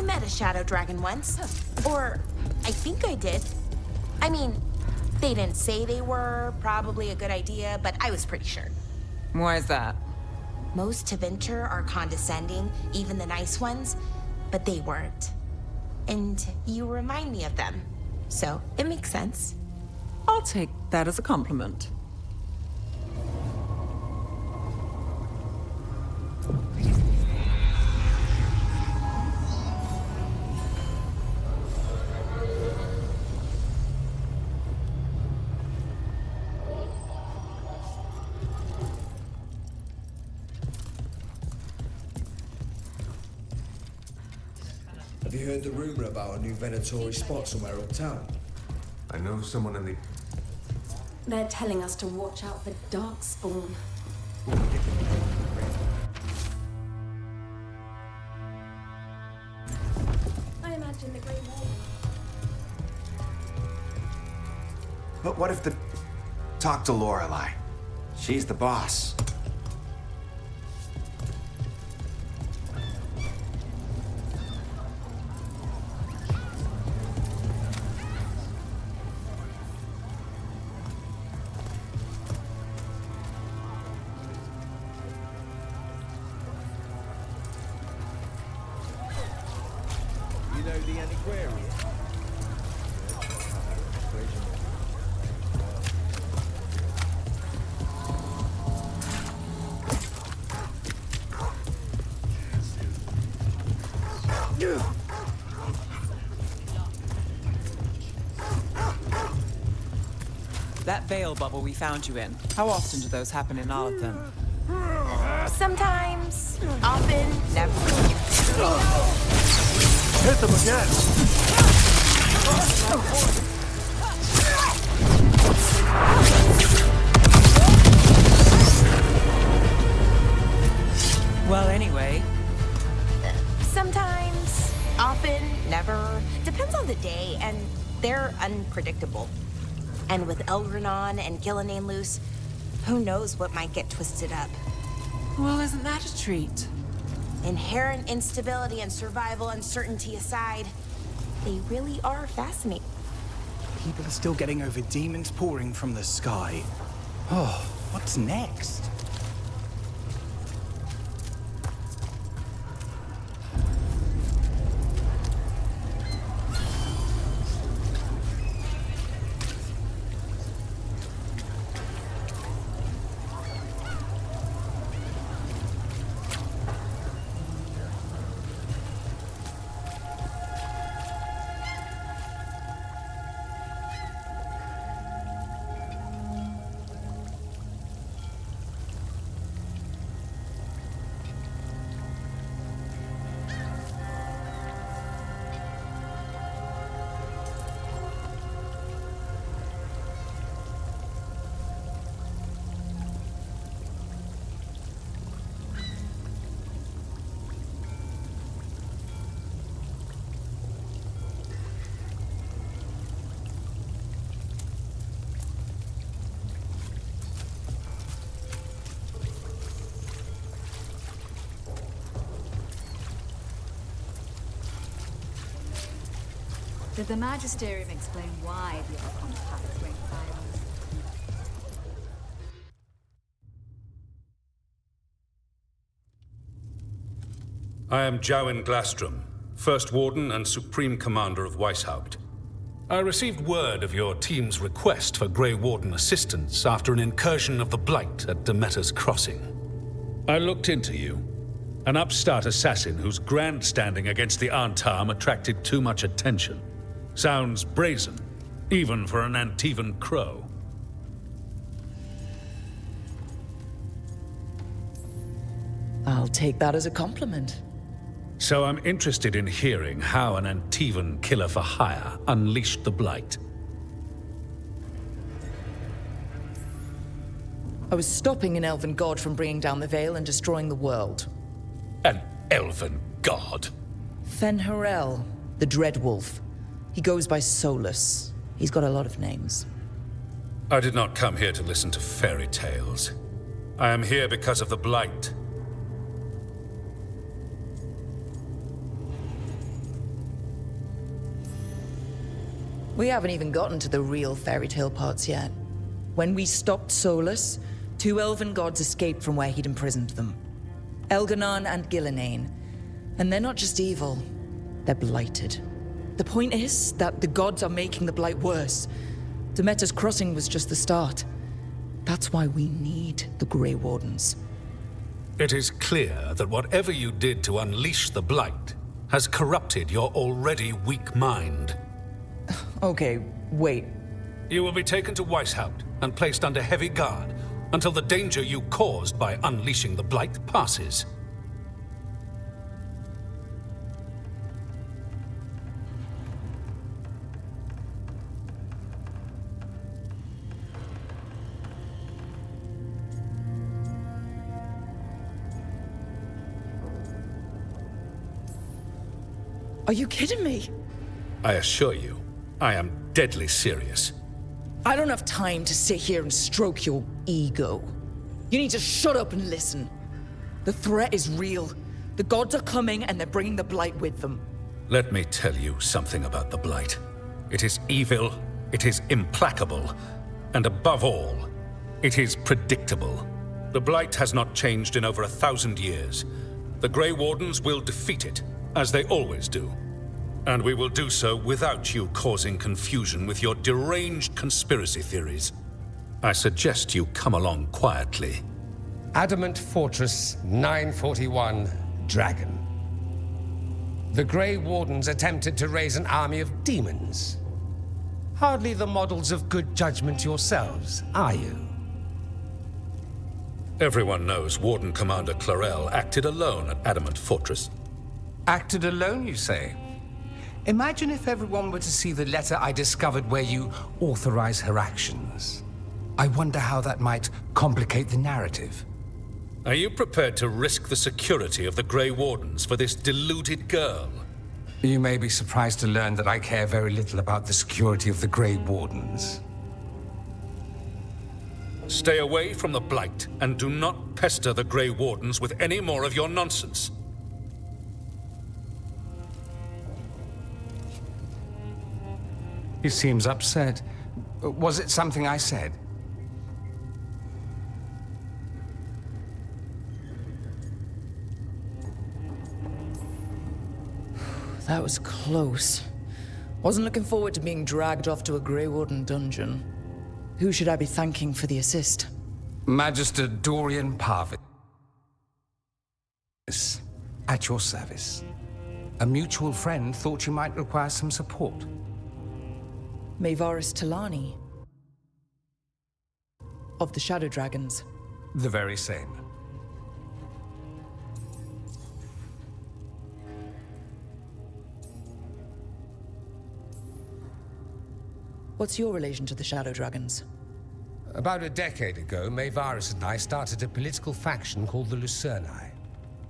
met a shadow dragon once. Or, I think I did. I mean, they didn't say they were probably a good idea, but I was pretty sure. Why is that? Most to venture are condescending, even the nice ones, but they weren't. And you remind me of them. So, it makes sense. I'll take that as a compliment. Have you heard the rumor about a new Venatori spot somewhere uptown? I know someone in the... They're telling us to watch out for Darkspawn. I imagine the Great Wall. But what if the... Talk to Lorelei. She's the boss. The antiquarian. That veil bubble we found you in, how often do those happen in Arlington? Sometimes, often, never. Hit them again! Well, anyway. Sometimes, often, never. Depends on the day, and they're unpredictable. And with Elgranon and Gillinane loose, who knows what might get twisted up. Well, isn't that a treat? Inherent instability and survival uncertainty aside, they really are fascinating. People are still getting over demons pouring from the sky. Oh, what's next? Did the Magisterium explain why the Archon's paths rain fires? I am Jowen Glastrom, First Warden and Supreme Commander of Weishaupt. I received word of your team's request for Grey Warden assistance after an incursion of the Blight at Demeter's Crossing. I looked into you. An upstart assassin whose grandstanding against the Antarm attracted too much attention. Sounds brazen, even for an Antivan crow. I'll take that as a compliment. So I'm interested in hearing how an Antivan killer for hire unleashed the Blight. I was stopping an elven god from bringing down the Veil and destroying the world. An elven god? Fen'Harel, the Dreadwolf. He goes by Solus. He's got a lot of names. I did not come here to listen to fairy tales. I am here because of the Blight. We haven't even gotten to the real fairy tale parts yet. When we stopped Solus, 2 elven gods escaped from where he'd imprisoned them. Elganon and Gillenane. And they're not just evil, they're blighted. The point is that the gods are making the blight worse. Demeter's crossing was just the start. That's why we need the Grey Wardens. It is clear that whatever you did to unleash the blight has corrupted your already weak mind. Okay, wait. You will be taken to Weishaupt and placed under heavy guard until the danger you caused by unleashing the blight passes. Are you kidding me? I assure you, I am deadly serious. I don't have time to sit here and stroke your ego. You need to shut up and listen. The threat is real. The gods are coming and they're bringing the blight with them. Let me tell you something about the blight. It is evil, it is implacable, and above all, it is predictable. The blight has not changed in over 1,000 years. The Grey Wardens will defeat it, as they always do. And we will do so without you causing confusion with your deranged conspiracy theories. I suggest you come along quietly. Adamant Fortress 941, Dragon. The Grey Wardens attempted to raise an army of demons. Hardly the models of good judgment yourselves, are you? Everyone knows Warden Commander Clarel acted alone at Adamant Fortress. Acted alone, you say? Imagine if everyone were to see the letter I discovered where you authorize her actions. I wonder how that might complicate the narrative. Are you prepared to risk the security of the Grey Wardens for this deluded girl? You may be surprised to learn that I care very little about the security of the Grey Wardens. Stay away from the blight, and do not pester the Grey Wardens with any more of your nonsense. He seems upset. Was it something I said? That was close. Wasn't looking forward to being dragged off to a Grey Warden dungeon. Who should I be thanking for the assist? Magister Dorian Parvis. At your service. A mutual friend thought you might require some support. Maevaris Talani. Of the Shadow Dragons. The very same. What's your relation to the Shadow Dragons? About a decade ago, Maevaris and I started a political faction called the Lucerni.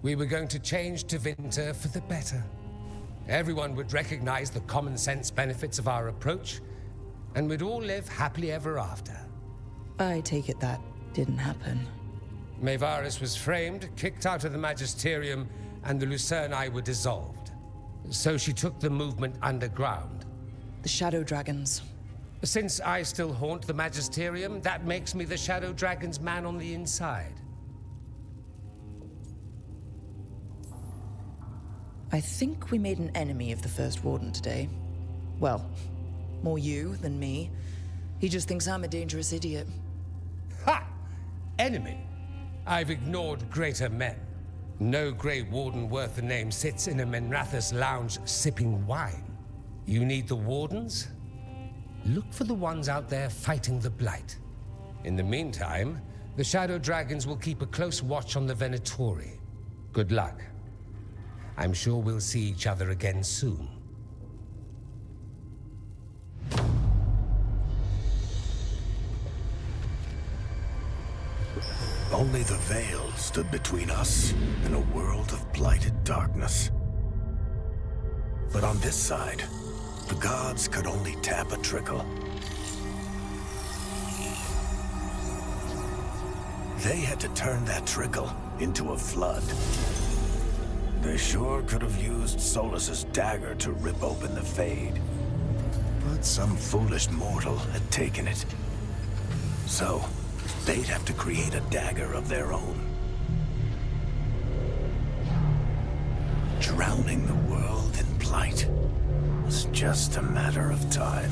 We were going to change Tevinter for the better. Everyone would recognize the common sense benefits of our approach, and we'd all live happily ever after. I take it that didn't happen. Maevaris was framed, kicked out of the Magisterium, and the Lucerni were dissolved. So she took the movement underground. The Shadow Dragons. Since I still haunt the Magisterium, that makes me the Shadow Dragon's man on the inside. I think we made an enemy of the First Warden today. Well, more you than me. He just thinks I'm a dangerous idiot. Ha! Enemy? I've ignored greater men. No Grey Warden worth the name sits in a Menrathus lounge sipping wine. You need the Wardens? Look for the ones out there fighting the Blight. In the meantime, the Shadow Dragons will keep a close watch on the Venatori. Good luck. I'm sure we'll see each other again soon. Only the veil stood between us and a world of blighted darkness. But on this side, the gods could only tap a trickle. They had to turn that trickle into a flood. They sure could have used Solus's dagger to rip open the Fade. But some foolish mortal had taken it. So, they'd have to create a dagger of their own. Drowning the world in blight was just a matter of time.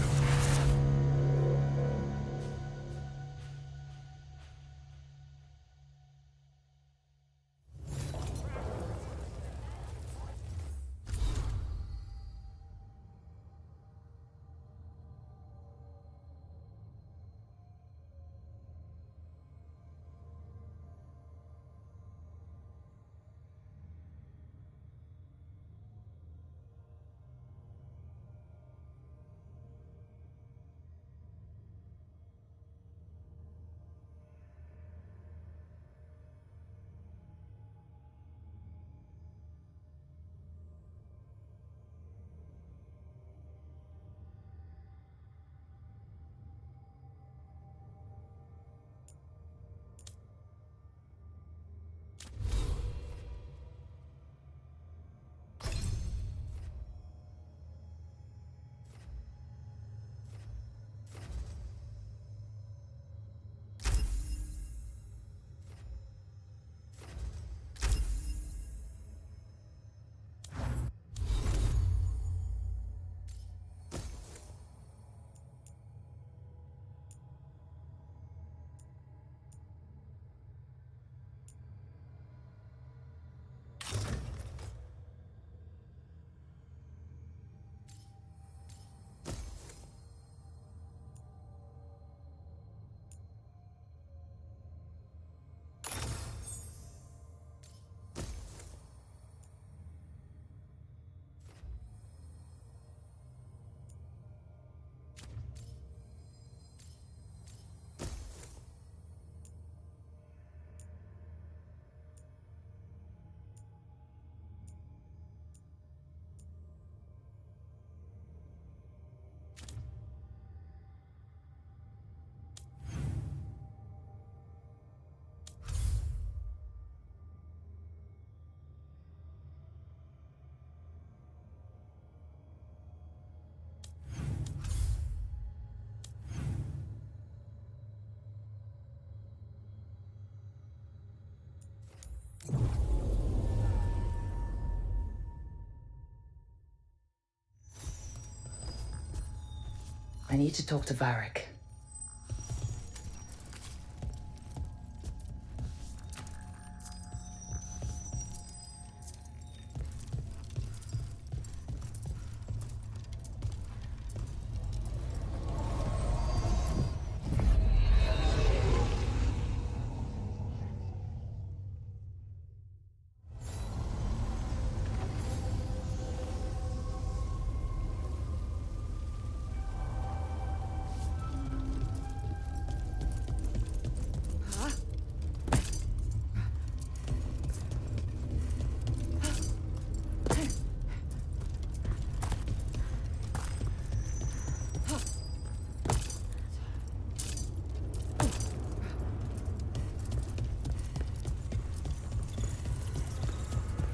I need to talk to Varric.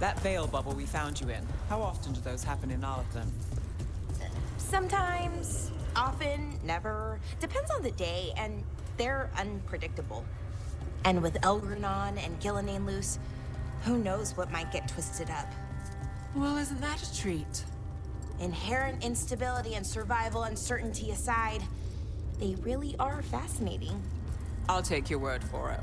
That veil bubble we found you in, how often do those happen in Arlington? Sometimes, often, never. Depends on the day, and they're unpredictable. And with Elgranon and Gillenane loose, who knows what might get twisted up. Well, isn't that a treat? Inherent instability and survival uncertainty aside, they really are fascinating. I'll take your word for it.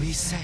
We sail.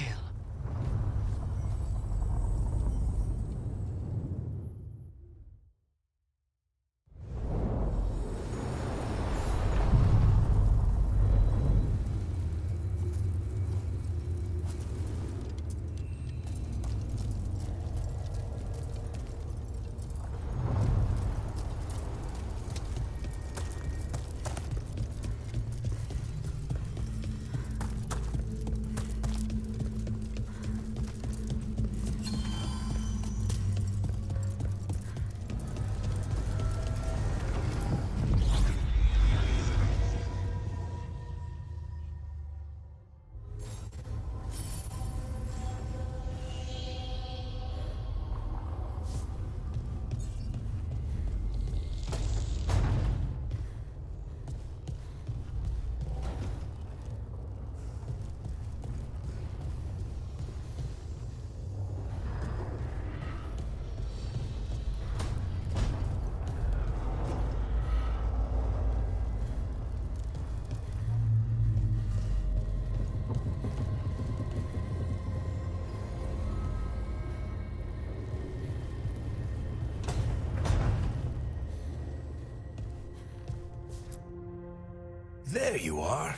There you are.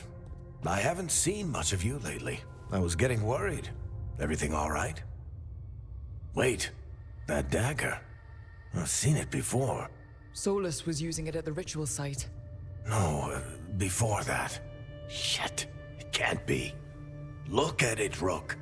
I haven't seen much of you lately. I was getting worried. Everything all right? Wait, that dagger. I've seen it before. Solus was using it at the ritual site. No, before that. Shit, it can't be. Look at it, Rook.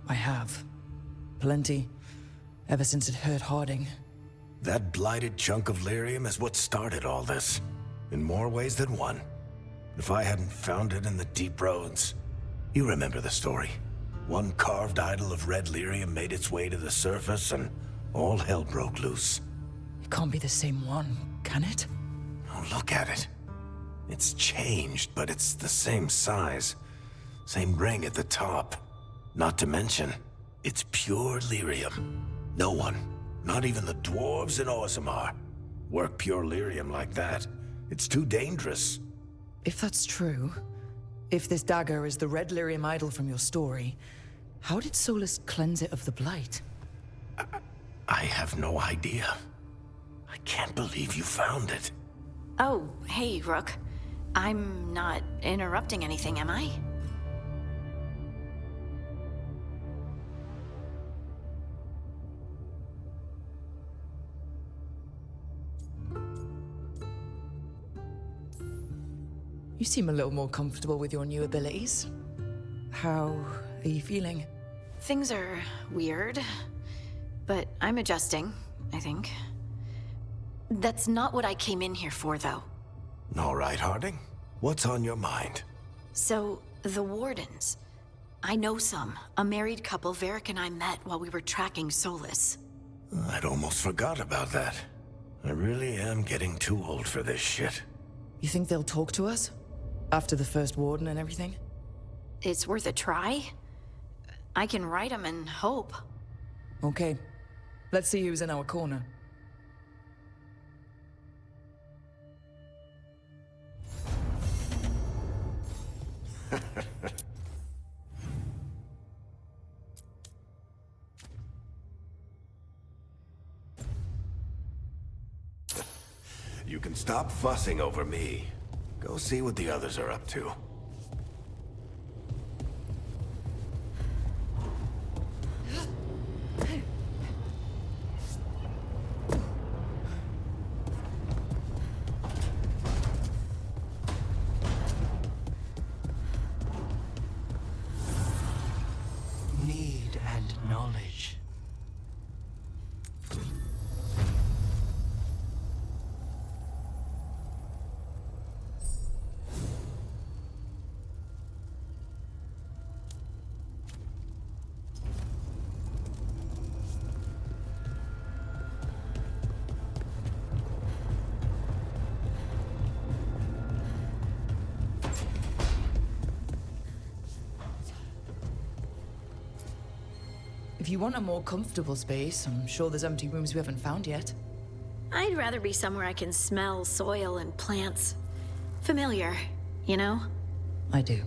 I have. Plenty. Ever since it hurt Harding. That blighted chunk of lyrium is what started all this. In more ways than one. If I hadn't found it in the deep roads... You remember the story. One carved idol of red lyrium made its way to the surface and all hell broke loose. It can't be the same one, can it? Oh, look at it. It's changed, but it's the same size. Same ring at the top. Not to mention, it's pure lyrium. No one, not even the dwarves in Orzammar, work pure lyrium like that. It's too dangerous. If that's true, if this dagger is the red lyrium idol from your story, how did Solus cleanse it of the blight? I have no idea. I can't believe you found it. Oh, hey, Rook. I'm not interrupting anything, am I? You seem a little more comfortable with your new abilities. How are you feeling? Things are weird, but I'm adjusting, I think. That's not what I came in here for, though. All right, Harding. What's on your mind? So, the Wardens. I know some. A married couple Varric and I met while we were tracking Solus. I'd almost forgot about that. I really am getting too old for this shit. You think they'll talk to us? After the first warden and everything? It's worth a try. I can write them and hope. Okay. Let's see who's in our corner. You can stop fussing over me. Go see what the others are up to. Need and knowledge. If you want a more comfortable space, I'm sure there's empty rooms we haven't found yet. I'd rather be somewhere I can smell soil and plants. Familiar, you know? I do.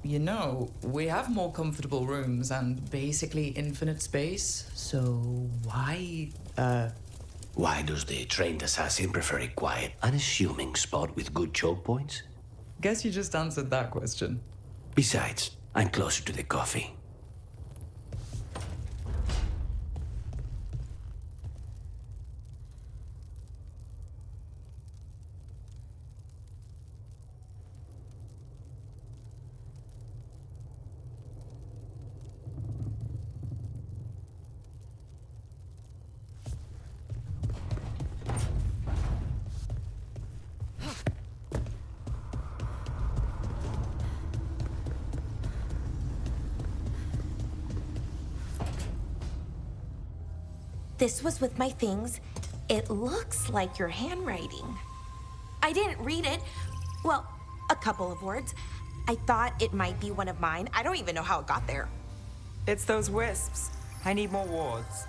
You know, we have more comfortable rooms and basically infinite space, so why, Why does the trained assassin prefer a quiet, unassuming spot with good choke points? Guess you just answered that question. Besides, I'm closer to the coffee. this was with my things. It looks like your handwriting. I didn't read it. Well, a couple of words. I thought it might be one of mine. I don't even know how it got there. It's those wisps. I need more wards.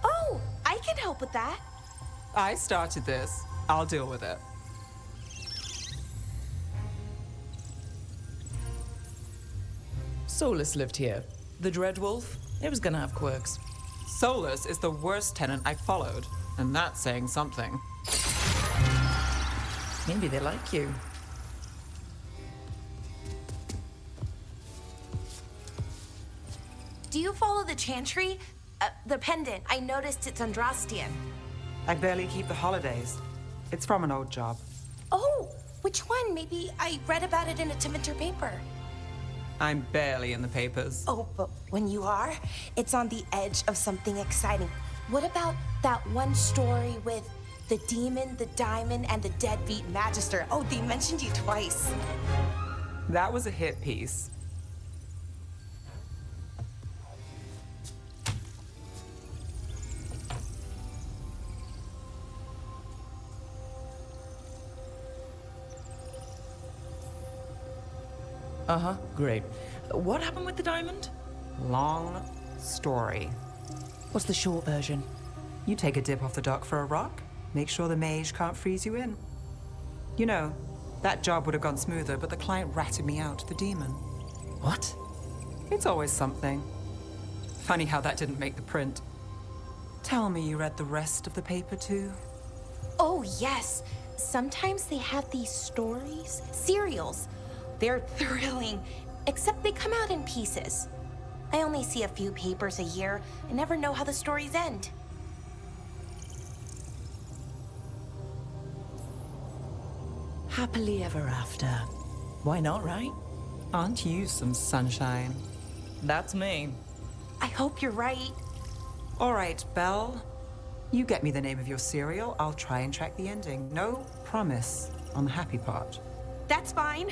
Oh, I can help with that. I started this. I'll deal with it. Solus lived here. The Dreadwolf, it was gonna have quirks. Solus is the worst tenant I followed, and that's saying something. Maybe they like you. Do you follow the chantry? The pendant. I noticed it's Andrastian. I barely keep the holidays. It's from an old job. Oh, which one? Maybe I read about it in a Timenter paper. I'm barely in the papers. Oh, but when you are, it's on the edge of something exciting. What about that one story with the demon, the diamond, and the deadbeat magister? Oh, they mentioned you twice. That was a hit piece. Uh-huh, great. What happened with the diamond? Long story. What's the short version? You take a dip off the dock for a rock, make sure the mage can't freeze you in. You know, that job would have gone smoother, but the client ratted me out, the demon. What? It's always something. Funny how that didn't make the print. Tell me you read the rest of the paper too? Oh, yes. Sometimes they have these stories, serials. They're thrilling, except they come out in pieces. I only see a few papers a year. I never know how the stories end. Happily ever after. Why not, right? Aren't you some sunshine? That's me. I hope you're right. All right, Belle. You get me the name of your cereal, I'll try and track the ending. No promise on the happy part. That's fine.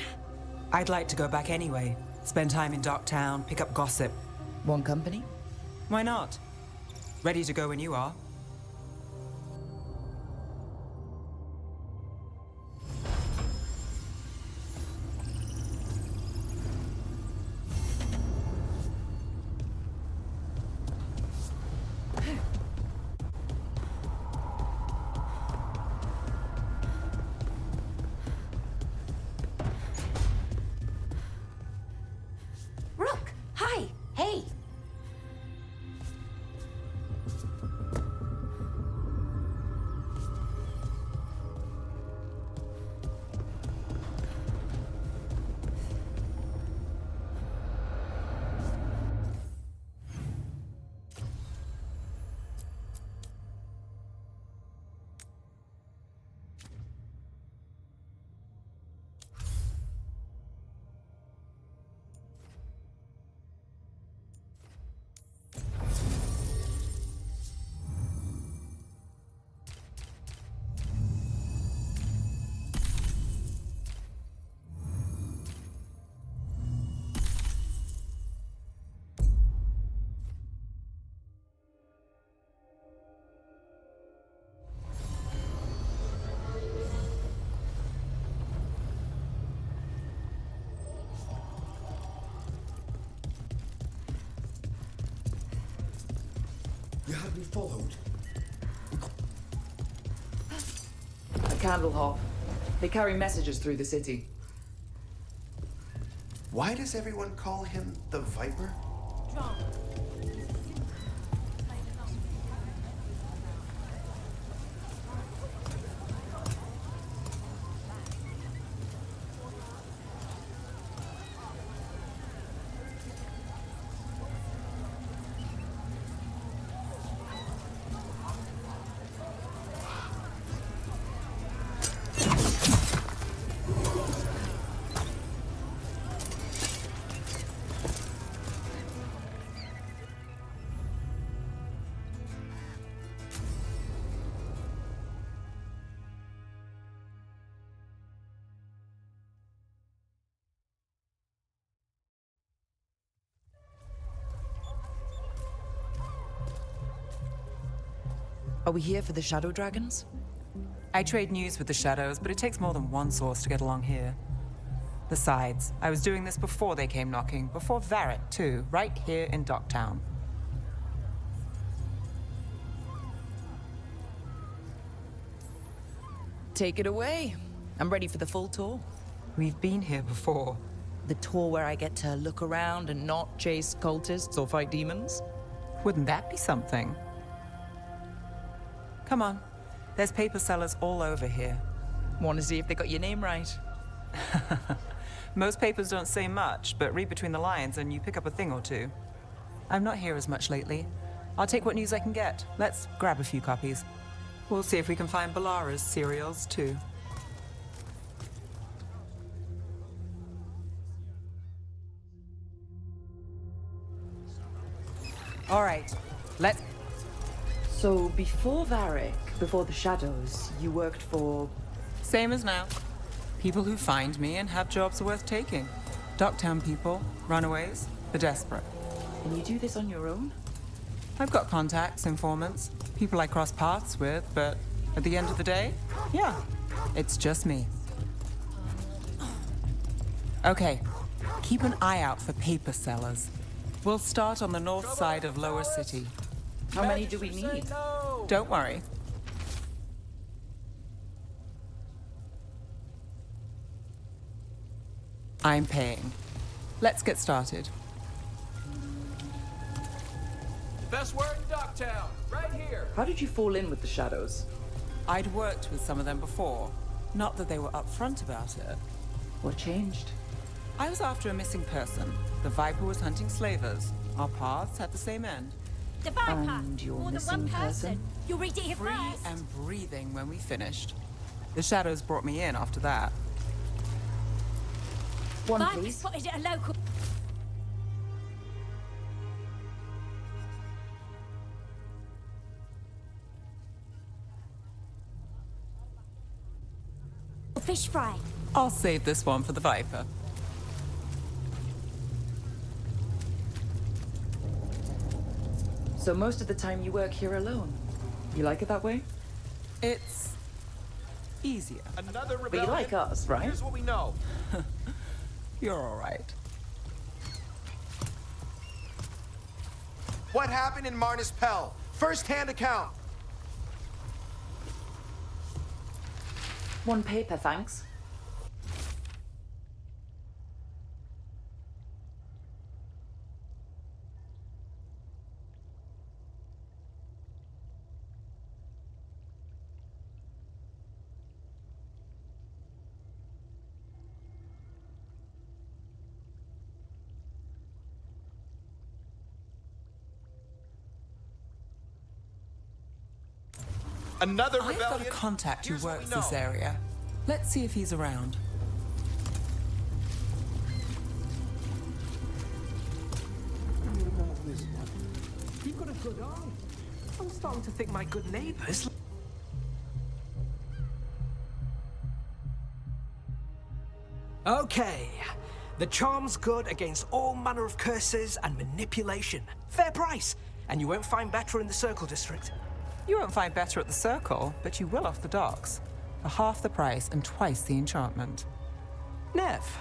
I'd like to go back anyway. Spend time in Docktown, pick up gossip. One company? Why not? Ready to go when you are. Rook, hi. Hey. You had me followed. A candle hop. They carry messages through the city. Why does everyone call him the Viper? Are we here for the Shadow Dragons? I trade news with the Shadows, but it takes more than one source to get along here. Besides, I was doing this before they came knocking, before Varric, too, right here in Docktown. Take it away. I'm ready for the full tour. We've been here before. The tour where I get to look around and not chase cultists or fight demons? Wouldn't that be something? Come on. There's paper sellers all over here. Want to see if they got your name right? Most papers don't say much, but read between the lines and you pick up a thing or two. I'm not here as much lately. I'll take what news I can get. Let's grab a few copies. We'll see if we can find Balara's cereals, too. All right, let's... So, before Varric, before the Shadows, you worked for... Same as now. People who find me and have jobs worth taking. Docktown people, runaways, the desperate. And you do this on your own? I've got contacts, informants, people I cross paths with, but at the end of the day, yeah, it's just me. Okay, keep an eye out for paper sellers. We'll start on the north side of Lower City. How many do we need? Don't worry. I'm paying. Let's get started. Best word in Docktown, right here. How did you fall in with the Shadows? I'd worked with some of them before. Not that they were upfront about it. What changed? I was after a missing person. The Viper was hunting slavers. Our paths had the same end. The Viper! And your More than missing one person? You'll read it here Free first. and breathing when we finished. The Shadows brought me in after that. One, Viper please. spotted at a local... fish fry. I'll save this one for the Viper. So most of the time you work here alone. You like it that way? It's easier. Another But you like us, right? Here's what we know. You're all right. What happened in Marnus Pell? First-hand account. One paper, thanks. Another I've rebellion. got a contact who Here's what works we this know. area. Let's see if he's around. You've got a good eye. I'm starting to think my good neighbors. Okay. The charm's good against all manner of curses and manipulation. Fair price. And you won't find better in the Circle District. You won't find better at the Circle, but you will off the docks. For half the price and twice the enchantment. Nev.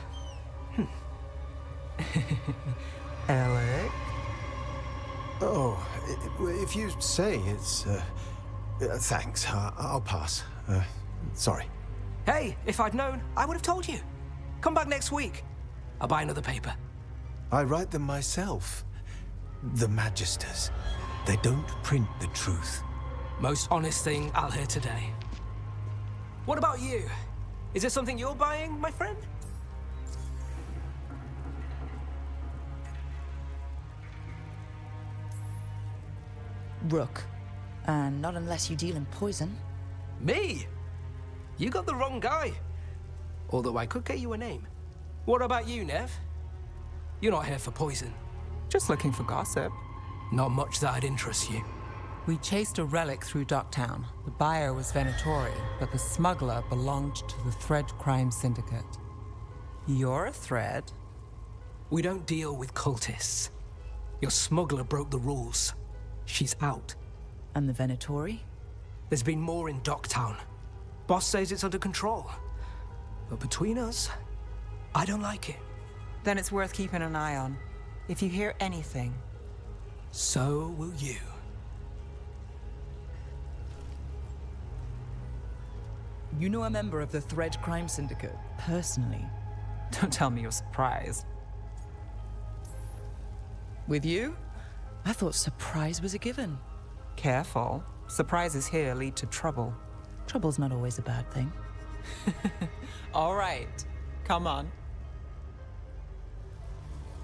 Alec? Oh, if you say it's... thanks. I'll pass. Sorry. Hey, if I'd known, I would have told you. Come back next week. I'll buy another paper. I write them myself. The Magisters. They don't print the truth. Most honest thing I'll hear today. What about you? Is there something you're buying, my friend? Rook. And not unless you deal in poison. Me? You got the wrong guy. Although I could get you a name. What about you, Nev? You're not here for poison. Just looking for gossip. Not much that'd interest you. We chased a relic through Docktown. The buyer was Venatori, but the smuggler belonged to the Thread Crime Syndicate. You're a Thread? We don't deal with cultists. Your smuggler broke the rules. She's out. And the Venatori? There's been more in Docktown. Boss says it's under control. But between us, I don't like it. Then it's worth keeping an eye on. If you hear anything. So will you. You know a member of the Thread Crime Syndicate, personally? Don't tell me you're surprised. With you? I thought surprise was a given. Careful. Surprises here lead to trouble. Trouble's not always a bad thing. All right. Come on.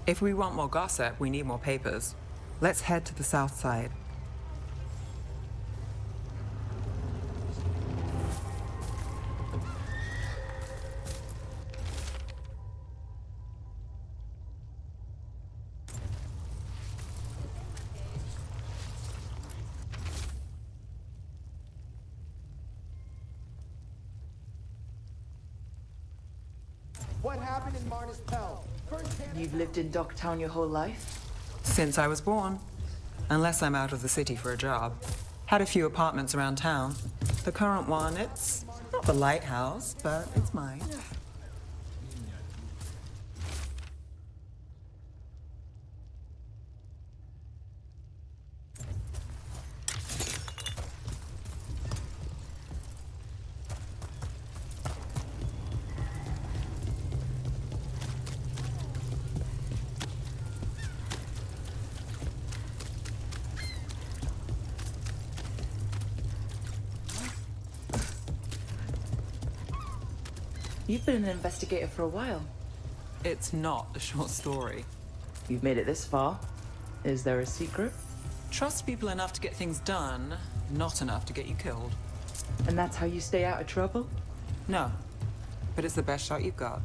If we want more gossip, we need more papers. Let's head to the south side. What happened in Marnus Pell? You've lived in Docktown your whole life? Since I was born. Unless I'm out of the city for a job. Had a few apartments around town. The current one, it's not the lighthouse, but it's mine. You've been an investigator for a while. It's not a short story. You've made it this far. Is there a secret? Trust people enough to get things done, not enough to get you killed. And that's how you stay out of trouble? No, but it's the best shot you've got.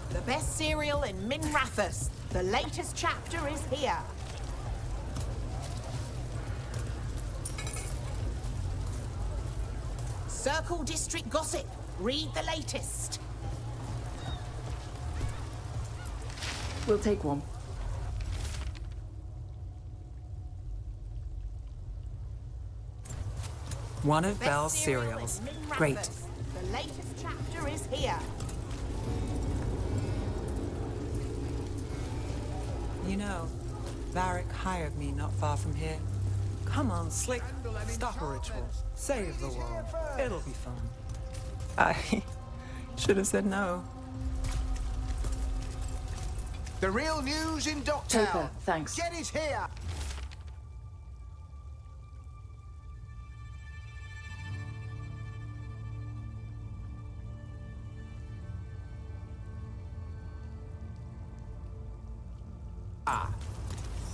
The best serial in Minrathous. The latest chapter is here. Circle District Gossip. Read the latest. We'll take one. One of Best Belle's serial cereals. in Minrathous. Great. The latest chapter is here. You know, Varric hired me not far from here. Come on, Slick. Stop a ritual. Save the world. It'll be fun. I should have said no. The real news in Docktown. Topa, thanks. Get it here.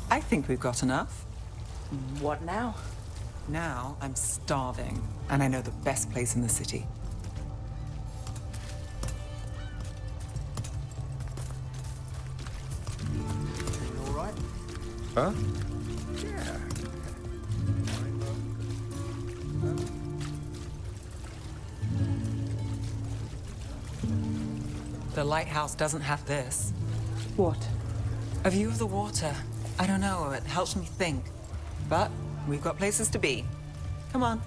I think we've got enough. What now? Now I'm starving, and I know the best place in the city. All right? Huh? Yeah. The lighthouse doesn't have this. What? A view of the water. I don't know, it helps me think. But we've got places to be. Come on.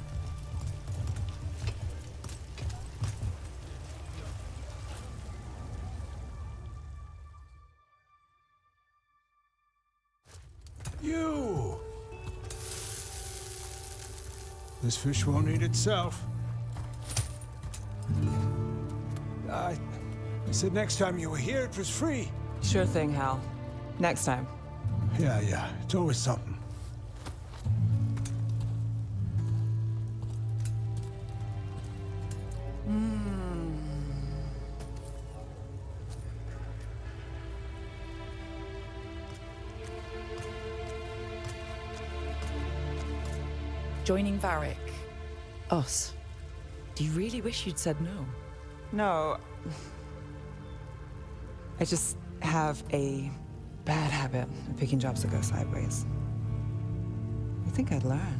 You! This fish won't eat itself. I said next time you were here, it was free. Sure thing, Hal. Next time. Yeah, it's always something. Joining Varric. Us. Do you really wish you'd said no? No. I just have a bad habit of picking jobs that go sideways. I think I'd learn.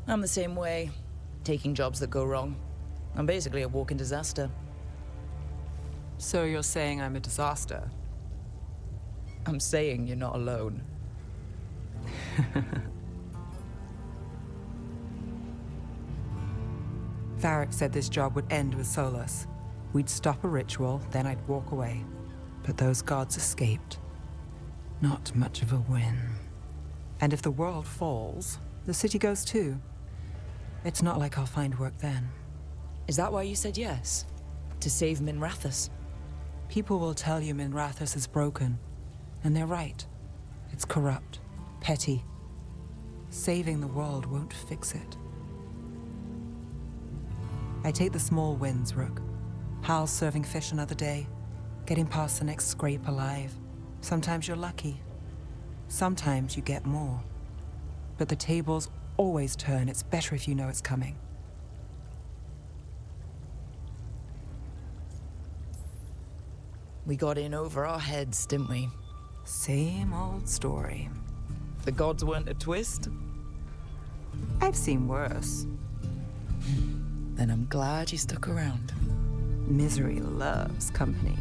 I'm the same way. Taking jobs that go wrong. I'm basically a walking disaster. So you're saying I'm a disaster? I'm saying you're not alone. Varric said this job would end with Solus. We'd stop a ritual, then I'd walk away. But those gods escaped. Not much of a win. And if the world falls, the city goes too. It's not like I'll find work then. Is that why you said yes? To save Minrathous? People will tell you Minrathous is broken. And they're right. It's corrupt. Petty. Saving the world won't fix it. I take the small wins, Rook. Hal serving fish another day. Getting past the next scrape alive. Sometimes you're lucky. Sometimes you get more. But the tables always turn. It's better if you know it's coming. We got in over our heads, didn't we? Same old story. The gods weren't a twist? I've seen worse. Then I'm glad you stuck around. Misery loves company.